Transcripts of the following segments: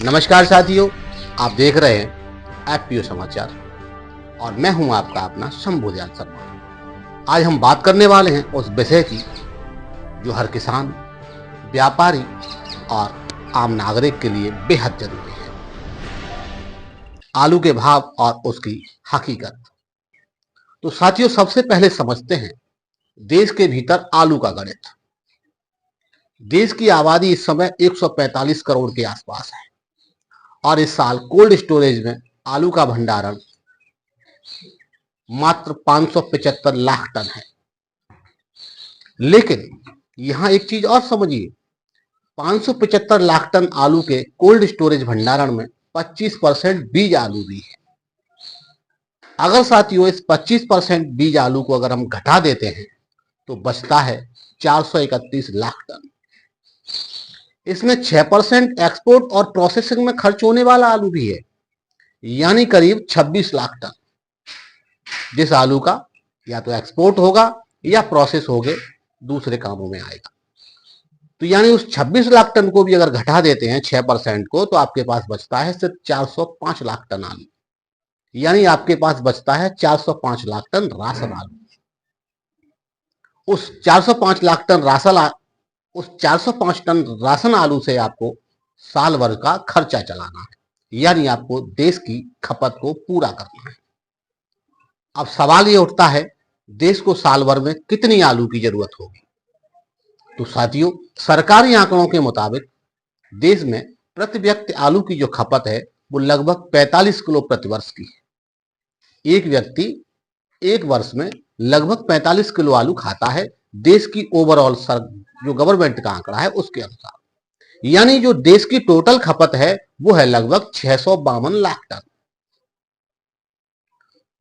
नमस्कार साथियों, आप देख रहे हैं एफपीओ समाचार और मैं हूं आपका अपना शंभुदयाल शर्मा। आज हम बात करने वाले हैं उस विषय की जो हर किसान, व्यापारी और आम नागरिक के लिए बेहद जरूरी है। आलू के भाव और उसकी हकीकत। तो साथियों, सबसे पहले समझते हैं देश के भीतर आलू का गणित। देश की आबादी इस समय 145 करोड़ के आसपास है और इस साल कोल्ड स्टोरेज में आलू का भंडारण मात्र 575 लाख टन है। लेकिन यहां एक चीज और समझिए, 575 लाख टन आलू के कोल्ड स्टोरेज भंडारण में 25% बीज आलू भी है। अगर साथियों इस 25% बीज आलू को अगर हम घटा देते हैं तो बचता है 431 लाख टन। इसमें 6% एक्सपोर्ट और प्रोसेसिंग में खर्च होने वाला आलू भी है, यानी करीब 26 लाख टन, जिस आलू का या तो एक्सपोर्ट होगा या प्रोसेस होके दूसरे कामों में आएगा। तो यानी उस 26 लाख टन को भी अगर घटा देते हैं 6% को, तो आपके पास बचता है सिर्फ 405 लाख टन आलू, यानी आपके पास बचता है 405 लाख टन राशन आलू। उस 405 टन राशन आलू से आपको साल भर का खर्चा चलाना है, यानी आपको देश की खपत को पूरा करना है। अब सवाल ये उठता है, देश को साल भर में कितनी आलू की जरूरत होगी? तो साथियों, सरकारी आंकड़ों के मुताबिक देश में प्रति व्यक्ति आलू की जो खपत है वो लगभग 45 किलो प्रति वर्ष की है। एक व्यक्ति एक वर्ष में लगभग 45 किलो आलू खाता है, देश की ओवरऑल जो गवर्नमेंट का आंकड़ा है उसके अनुसार। यानी जो देश की टोटल खपत है वो है लगभग 652 लाख टन।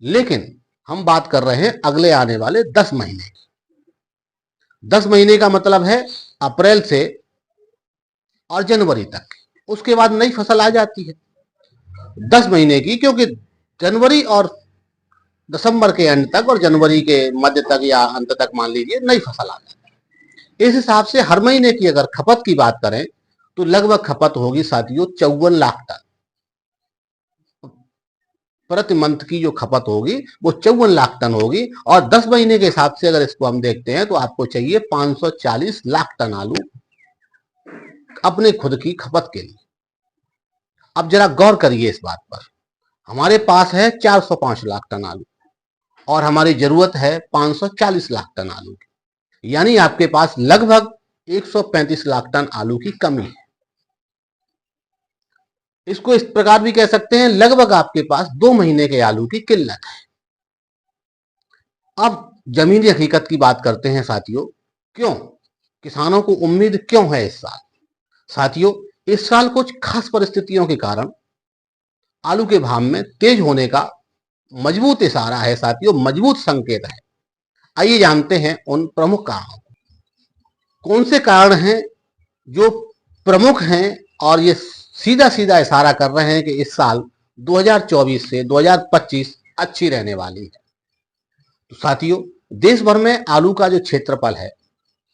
लेकिन हम बात कर रहे हैं अगले आने वाले 10 महीने की। 10 महीने का मतलब है अप्रैल से और जनवरी तक। उसके बाद नई फसल आ जाती है 10 महीने की, क्योंकि जनवरी और दिसंबर के अंत तक और जनवरी के मध्य तक या अंत तक मान लीजिए नई फसल आ जाती है। इस हिसाब से हर महीने की अगर खपत की बात करें तो लगभग खपत होगी साथियों 54 लाख टन। प्रति मंथ की जो खपत होगी वो 54 लाख टन होगी, और 10 महीने के हिसाब से अगर इसको हम देखते हैं तो आपको चाहिए 540 लाख टन आलू अपने खुद की खपत के लिए। अब जरा गौर करिए इस बात पर, हमारे पास है 405 लाख टन आलू और हमारी जरूरत है 540 लाख टन आलू की, यानी आपके पास लगभग 135 लाख टन आलू की कमी है। इसको इस प्रकार भी कह सकते हैं, लगभग आपके पास 2 महीने के आलू की किल्लत है। अब जमीनी हकीकत की बात करते हैं साथियों, क्यों किसानों को उम्मीद क्यों है इस साल? साथियों, इस साल कुछ खास परिस्थितियों के कारण आलू के भाव में तेज होने का मजबूत इशारा है साथियों, मजबूत संकेत है। आइए जानते हैं उन प्रमुख कारणों को। कौन से कारण हैं जो प्रमुख हैं और ये सीधा सीधा इशारा कर रहे हैं कि इस साल 2024 से 2025 अच्छी रहने वाली है? तो साथियों, देश भर में आलू का जो क्षेत्रफल है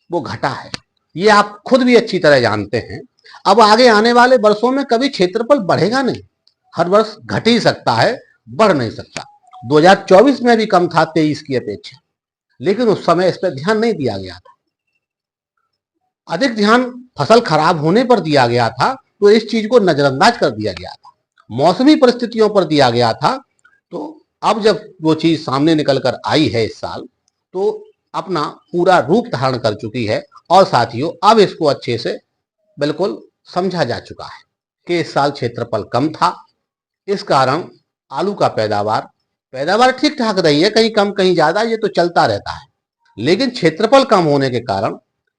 वो घटा है, ये आप खुद भी अच्छी तरह जानते हैं। अब आगे आने वाले वर्षों में कभी क्षेत्रफल बढ़ेगा नहीं, हर वर्ष घट ही सकता है, बढ़ नहीं सकता। 2024 में भी कम था 23 की अपेक्षा, लेकिन उस समय इस पर ध्यान नहीं दिया गया था। अधिक ध्यान फसल खराब होने पर दिया गया था, तो इस चीज को नजरअंदाज कर दिया गया था, मौसमी परिस्थितियों पर दिया गया था। तो अब जब वो चीज सामने निकल कर आई है इस साल, तो अपना पूरा रूप धारण कर चुकी है। और साथियों, अब इसको अच्छे से बिल्कुल समझा जा चुका है कि इस साल क्षेत्रफल कम था, इस कारण आलू का पैदावार ठीक ठाक रही है, कहीं कम कहीं ज्यादा, ये तो चलता रहता है। लेकिन क्षेत्रफल कम होने के कारण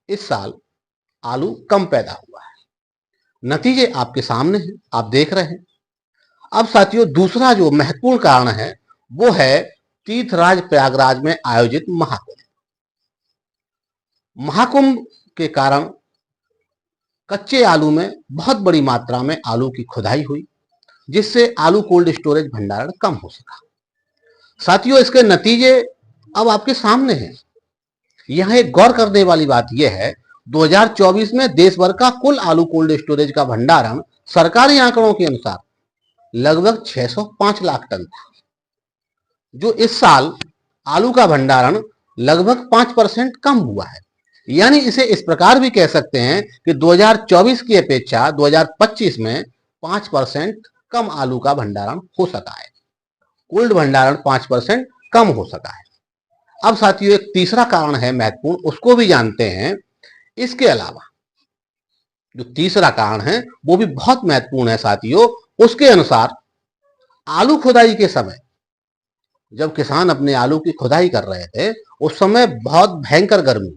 इस साल आलू कम पैदा हुआ है। नतीजे आपके सामने हैं, आप देख रहे हैं। अब साथियों, दूसरा जो महत्वपूर्ण कारण है वो है तीर्थराज प्रयागराज में आयोजित महाकुंभ के कारण कच्चे आलू में बहुत बड़ी मात्रा में आलू की खुदाई हुई, जिससे आलू कोल्ड स्टोरेज भंडारण कम हो सका। साथियों, इसके नतीजे अब आपके सामने हैं। यहां एक गौर करने वाली बात यह है, 2024 में देश भर का कुल आलू कोल्ड स्टोरेज का भंडारण सरकारी आंकड़ों के अनुसार लगभग 605 लाख टन था, जो इस साल आलू का भंडारण लगभग 5% कम हुआ है। यानी इसे इस प्रकार भी कह सकते हैं कि 2024 की अपेक्षा 2025 में 5% कम आलू का भंडारण हो सका है। कोल्ड भंडारण 5% कम हो सका है। अब साथियों एक तीसरा कारण है महत्वपूर्ण, उसको भी जानते हैं। इसके अलावा जो तीसरा कारण है वो भी बहुत महत्वपूर्ण है साथियों। उसके अनुसार आलू खुदाई के समय, जब किसान अपने आलू की खुदाई कर रहे थे, उस समय बहुत भयंकर गर्मी,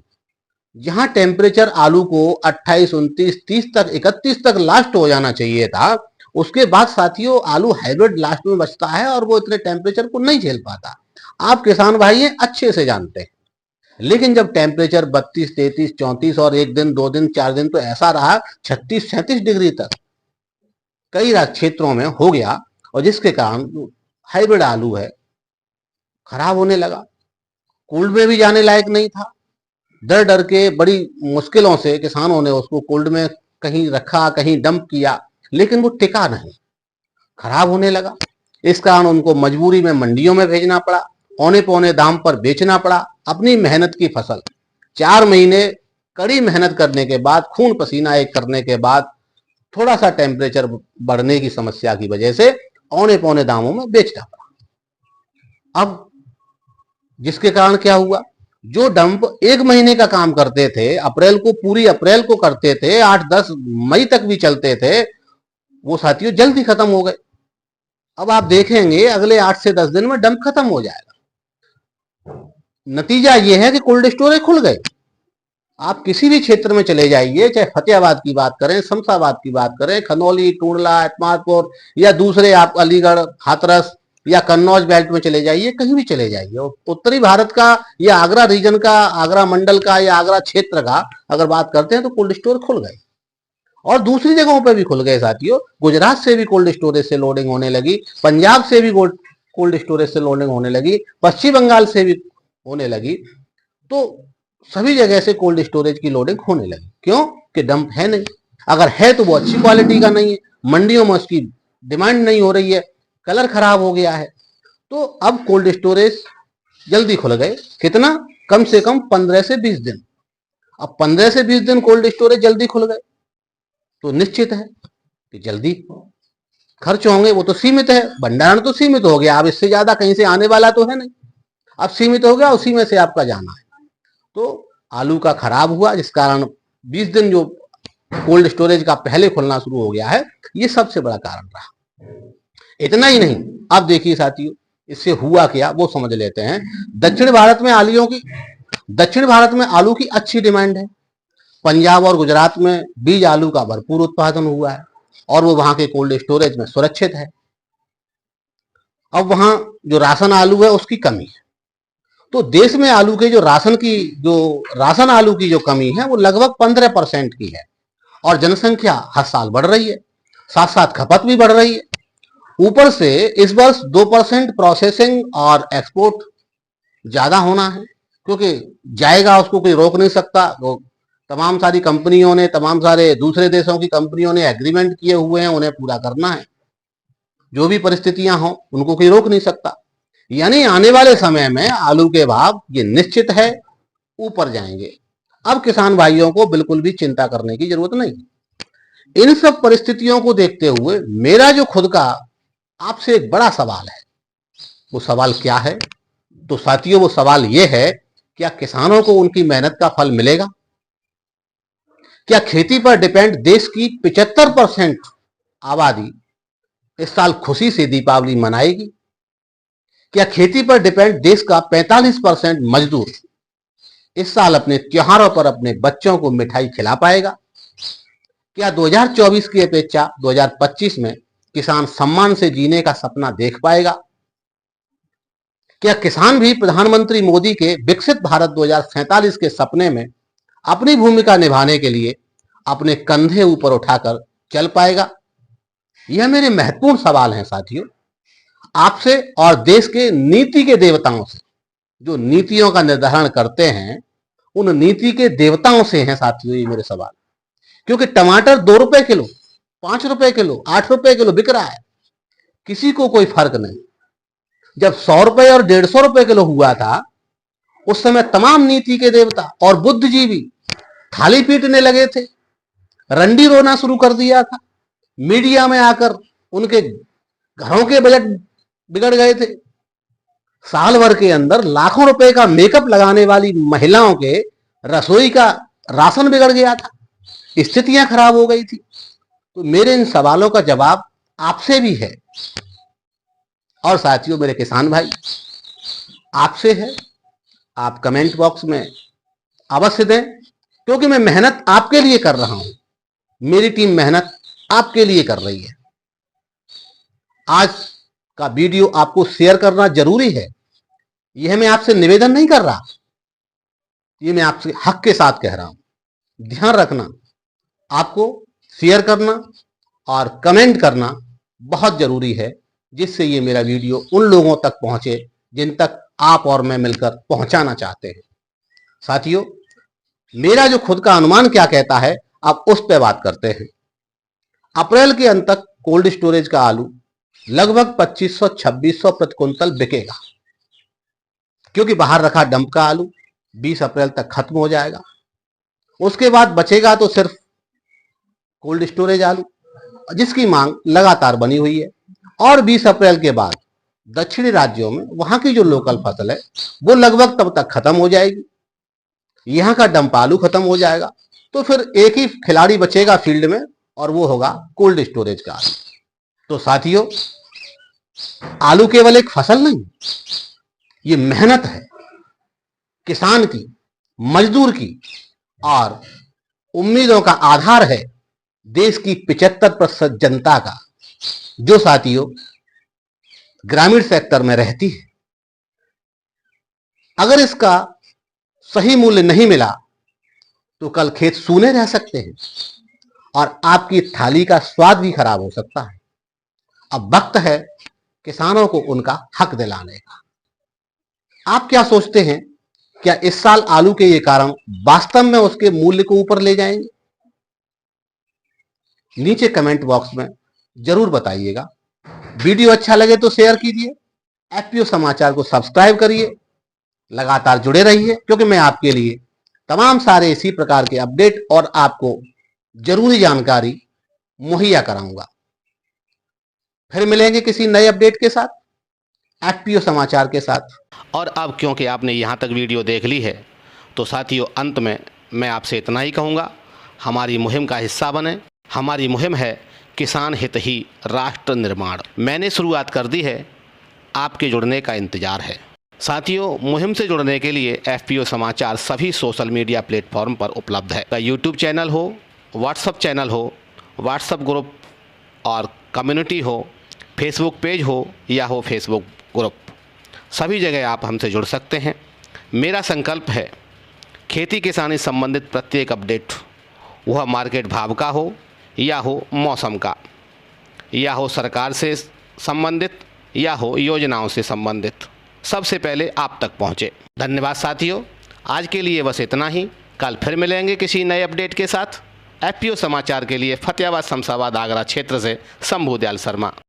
जहां टेम्परेचर आलू को 28, 29, 30 तक, 31 तक लास्ट हो जाना चाहिए था, उसके बाद साथियों आलू हाइब्रिड लास्ट में बचता है और वो इतने टेम्परेचर को नहीं झेल पाता। आप किसान भाई ये अच्छे से जानते हैं। लेकिन जब टेम्परेचर 32, 33, 34 और एक दिन, 2 दिन, 4 दिन तो ऐसा रहा 36, 37 डिग्री तक कई क्षेत्रों में हो गया, और जिसके कारण हाइब्रिड आलू है खराब होने लगा, कोल्ड में भी जाने लायक नहीं था। डर डर के बड़ी मुश्किलों से किसानों ने उसको कोल्ड में कहीं रखा, कहीं डंप किया, लेकिन वो टिका नहीं, खराब होने लगा। इस कारण उनको मजबूरी में मंडियों में भेजना पड़ा, औने पौने दाम पर बेचना पड़ा अपनी मेहनत की फसल। 4 महीने कड़ी मेहनत करने के बाद, खून पसीना एक करने के बाद, थोड़ा सा टेम्परेचर बढ़ने की समस्या की वजह से औने पौने दामों में बेचना पड़ा। अब जिसके कारण क्या हुआ, जो डंप 1 महीने का काम करते थे, अप्रैल को, पूरी अप्रैल को करते थे, 8-10 मई तक भी चलते थे, वो साथियों जल्दी खत्म हो गए। अब आप देखेंगे अगले 8 से 10 दिन में डंप खत्म हो जाएगा। नतीजा ये है कि कोल्ड स्टोरेज खुल गए। आप किसी भी क्षेत्र में चले जाइए, चाहे फतेहाबाद की बात करें, शमशाबाद की बात करें, खनौली, टूंडला, इस्माइलपुर, या दूसरे आप अलीगढ़, हाथरस या कन्नौज बेल्ट में चले जाइए, कहीं भी चले जाइए, उत्तरी भारत का या आगरा रीजन का, आगरा मंडल का या आगरा क्षेत्र का अगर बात करते हैं तो कोल्ड स्टोर खुल गए। और दूसरी जगहों पर भी खुल गए साथियों। गुजरात से भी कोल्ड स्टोरेज से लोडिंग होने लगी, पंजाब से भी कोल्ड स्टोरेज से लोडिंग होने लगी, पश्चिम बंगाल से भी होने लगी। तो सभी जगह से कोल्ड स्टोरेज की लोडिंग होने लगी। क्यों? कि डंप है नहीं, अगर है तो वो अच्छी क्वालिटी का नहीं है, मंडियों में उसकी डिमांड नहीं हो रही है, कलर खराब हो गया है। तो अब कोल्ड स्टोरेज जल्दी खुल गए। कितना? कम से कम 15 से 20 दिन। अब 15 से 20 दिन कोल्ड स्टोरेज जल्दी खुल गए तो निश्चित है कि जल्दी खर्च होंगे। वो तो सीमित है, भंडारण तो सीमित हो गया, अब इससे ज्यादा कहीं से आने वाला तो है नहीं, अब सीमित हो गया, उसी में से आपका जाना है। तो आलू का खराब हुआ, जिस कारण 20 दिन जो कोल्ड स्टोरेज का पहले खुलना शुरू हो गया है, ये सबसे बड़ा कारण रहा। इतना ही नहीं, अब देखिए साथियों इससे हुआ क्या वो समझ लेते हैं। दक्षिण भारत में आलू की अच्छी डिमांड है। पंजाब और गुजरात में बीज आलू का भरपूर उत्पादन हुआ है और वो वहां के कोल्ड स्टोरेज में सुरक्षित है। अब वहां जो राशन आलू है उसकी कमी है। तो देश में आलू के जो राशन आलू की जो कमी है वो लगभग 15% की है, और जनसंख्या हर साल बढ़ रही है, साथ साथ खपत भी बढ़ रही है। ऊपर से इस वर्ष 2% प्रोसेसिंग और एक्सपोर्ट ज्यादा होना है, क्योंकि जाएगा उसको कोई रोक नहीं सकता। वो तमाम सारी कंपनियों ने, तमाम सारे दूसरे देशों की कंपनियों ने एग्रीमेंट किए हुए हैं, उन्हें पूरा करना है। जो भी परिस्थितियां हों उनको कोई रोक नहीं सकता। यानी आने वाले समय में आलू के भाव ये निश्चित है ऊपर जाएंगे। अब किसान भाइयों को बिल्कुल भी चिंता करने की जरूरत नहीं। इन सब परिस्थितियों को देखते हुए मेरा जो खुद का आपसे एक बड़ा सवाल है, वो सवाल क्या है? तो साथियों वो सवाल ये है, क्या किसानों को उनकी मेहनत का फल मिलेगा? क्या खेती पर डिपेंड देश की 75% आबादी इस साल खुशी से दीपावली मनाएगी? क्या खेती पर डिपेंड देश का 45% मजदूर इस साल अपने त्योहारों पर अपने बच्चों को मिठाई खिला पाएगा? क्या 2024 की अपेक्षा 2025 में किसान सम्मान से जीने का सपना देख पाएगा? क्या किसान भी प्रधानमंत्री मोदी के विकसित भारत 2047 के सपने में अपनी भूमिका निभाने के लिए अपने कंधे ऊपर उठाकर चल पाएगा? यह मेरे महत्वपूर्ण सवाल हैं साथियों, आपसे और देश के नीति के देवताओं से, जो नीतियों का निर्धारण करते हैं, उन नीति के देवताओं से हैं साथियों ये मेरे सवाल। क्योंकि टमाटर 2 रुपए किलो, ₹5 किलो, ₹8 किलो बिक रहा है, किसी को कोई फर्क नहीं। जब ₹100 और ₹150 किलो हुआ था, उस समय तमाम नीति के देवता और बुद्धिजीवी थाली पीटने लगे थे, रंडी रोना शुरू कर दिया था। मीडिया में आकर उनके घरों के बजट बिगड़ गए थे। साल भर के अंदर लाखों रुपए का मेकअप लगाने वाली महिलाओं के रसोई का राशन बिगड़ गया था, स्थितियां खराब हो गई थी। तो मेरे इन सवालों का जवाब आपसे भी है, और साथियों मेरे किसान भाई आपसे है। आप कमेंट बॉक्स में अवश्य दें, क्योंकि मैं मेहनत आपके लिए कर रहा हूं, मेरी टीम मेहनत आपके लिए कर रही है। आज का वीडियो आपको शेयर करना जरूरी है, यह मैं आपसे निवेदन नहीं कर रहा, ये मैं आपसे हक के साथ कह रहा हूं। ध्यान रखना, आपको शेयर करना और कमेंट करना बहुत जरूरी है, जिससे ये मेरा वीडियो उन लोगों तक पहुंचे जिन तक आप और मैं मिलकर पहुंचाना चाहते हैं। साथियों, मेरा जो खुद का अनुमान क्या कहता है, अब उस पर बात करते हैं। अप्रैल के अंत तक कोल्ड स्टोरेज का आलू लगभग 2500-2600 प्रति क्विंटल बिकेगा, क्योंकि बाहर रखा डंप का आलू 20 अप्रैल तक खत्म हो जाएगा। उसके बाद बचेगा तो सिर्फ कोल्ड स्टोरेज आलू, जिसकी मांग लगातार बनी हुई है। और 20 अप्रैल के बाद दक्षिणी राज्यों में वहां की जो लोकल फसल है वो लगभग तब तक खत्म हो जाएगी, यहां का डंप आलू खत्म हो जाएगा। तो फिर एक ही खिलाड़ी बचेगा फील्ड में, और वो होगा कोल्ड स्टोरेज का आलू। तो साथियों, आलू केवल एक फसल नहीं, ये मेहनत है किसान की, मजदूर की, और उम्मीदों का आधार है देश की 75% जनता का, जो साथियों ग्रामीण सेक्टर में रहती है। अगर इसका सही मूल्य नहीं मिला तो कल खेत सूने रह सकते हैं और आपकी थाली का स्वाद भी खराब हो सकता है। अब वक्त है किसानों को उनका हक दिलाने का। आप क्या सोचते हैं, क्या इस साल आलू के ये कारण वास्तव में उसके मूल्य को ऊपर ले जाएंगे? नीचे कमेंट बॉक्स में जरूर बताइएगा। वीडियो अच्छा लगे तो शेयर कीजिए, एफपीओ समाचार को सब्सक्राइब करिए, लगातार जुड़े रहिए, क्योंकि मैं आपके लिए तमाम सारे इसी प्रकार के अपडेट और आपको जरूरी जानकारी मुहैया कराऊंगा। फिर मिलेंगे किसी नए अपडेट के साथ, एफपीओ समाचार के साथ। और अब क्योंकि आपने यहाँ तक वीडियो देख ली है, तो साथियों अंत में मैं आपसे इतना ही कहूँगा, हमारी मुहिम का हिस्सा बने। हमारी मुहिम है किसान हित ही राष्ट्र निर्माण। मैंने शुरुआत कर दी है, आपके जुड़ने का इंतज़ार है। साथियों, मुहिम से जुड़ने के लिए एफपीओ समाचार सभी सोशल मीडिया प्लेटफॉर्म पर उपलब्ध है। यूट्यूब चैनल हो, व्हाट्सएप चैनल हो, व्हाट्सएप ग्रुप और कम्युनिटी हो, फेसबुक पेज हो या हो फेसबुक ग्रुप, सभी जगह आप हमसे जुड़ सकते हैं। मेरा संकल्प है खेती किसानी संबंधित प्रत्येक अपडेट, वह मार्केट भाव का हो या हो मौसम का, या हो सरकार से संबंधित या हो योजनाओं से संबंधित, सबसे पहले आप तक पहुंचे। धन्यवाद साथियों, आज के लिए बस इतना ही। कल फिर मिलेंगे किसी नए अपडेट के साथ। एफपीओ समाचार के लिए फतेहाबाद, शमशाबाद, आगरा क्षेत्र से शंभू दयाल शर्मा।